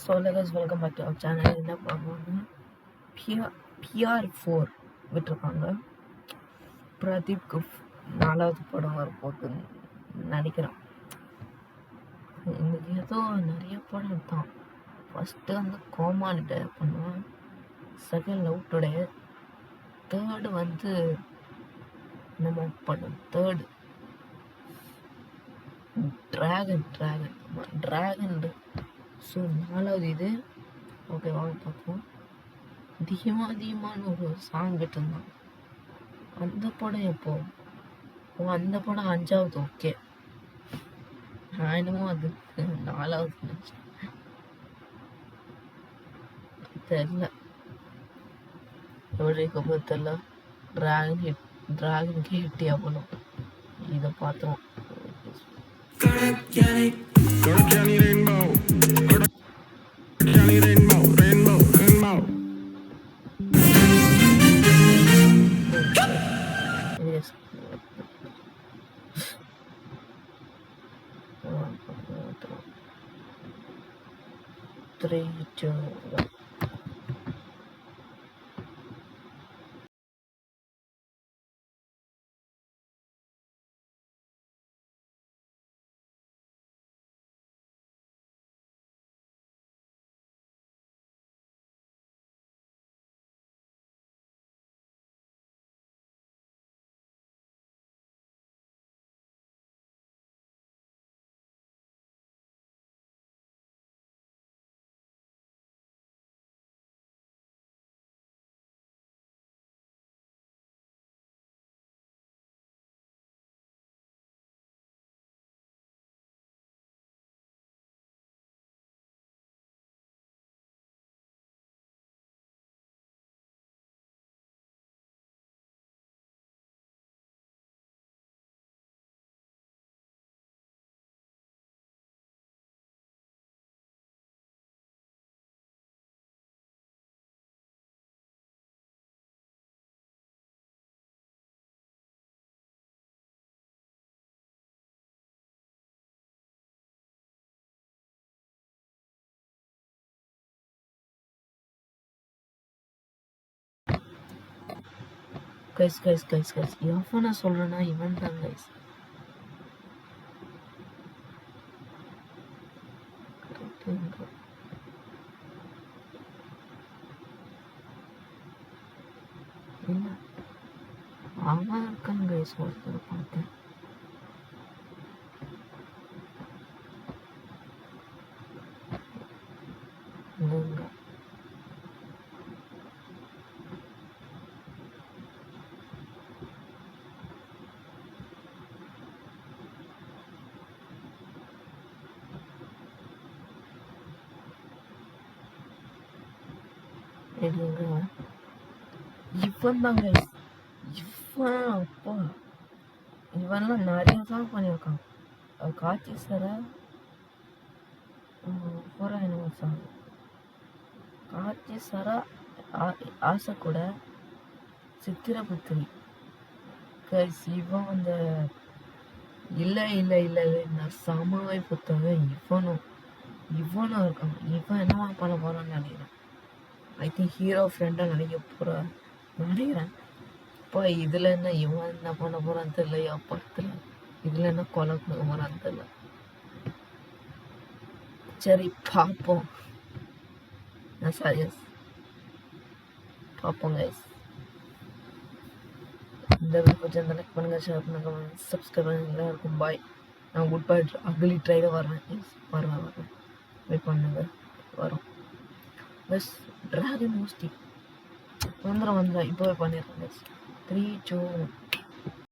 So guys, welcome back to our channel. என்ன பார்க்கணும்னா PR4 விட்டுருக்காங்க. பிரதீப்க்கு 4வது படம் வரப்போகுதுன்னு நினைக்கிறேன். இன்னைக்கு ஏதோ நிறைய படம் எடுத்தான். ஃபஸ்ட்டு வந்து கோமாளி டயர் பண்ணுவேன், செகண்ட் லவ் டுடே, தேர்டு வந்து நம்ம படம் தேர்டு ட்ராகன். ஸோ 4வது இது. ஓகே வாங்க பார்ப்போம். அதிகமான ஒரு சாங் விட்டுருந்தான். அந்த படம் எப்போ? அந்த படம் 5வது. ஓகே, நான் என்னமோ அது 4வது நினச்சேன். தெரில எப்படி தெரில. ட்ராகனுக்கு ஹிட்டியா போனோம். இதை பார்த்தோம். Three, two, one. கைஸ் எவன் நான் சொல்றேன்னா இவன் தான் கைஸ். அவன் இருக்கான் கைஸ், ஒருத்தர் பார்த்தேன். இவன் தான் கைஸ். இவன் அப்பா, இவன்லாம் நிறைய சாங் பண்ணியிருக்கான். காட்சி சார என்னமோ சாங், காட்சி சாரா ஆசை கூட, சித்திரபுத்திரி கைஸ். இவன் அந்த இல்லை நான் சமாவை புத்தக இவனும் இருக்கான். இவன் என்னவா பண்ண போறான்னு நினைக்கிறேன். ஐ திங்க் ஹீரோ ஃப்ரெண்டாக நினைக்கிறேன். இப்போ இதில் என்ன இவன் என்ன பண்ண போகிறான்னு தெரியலையா படத்தில். இதில் என்ன கொலை கொடுக்க போகிறான்னு தெரியல. சரி பார்ப்போம். பார்ப்போம் கைஸ். இந்த வீடியோ கொஞ்சம் லைக் பண்ணுங்கள், ஷேர் பண்ணுங்கள், சப்ஸ்கிரைப் பண்ணுங்க. இருக்கும் பாய். நான் குட் பை அக்லி ட்ரைல வரேன். வெயிட் பண்ணுங்க, வரும். பஸ் ட்ராகன் மோஸ்டி வந்துடும். இப்போவே பண்ணிடுறேன். 3, 2, 1.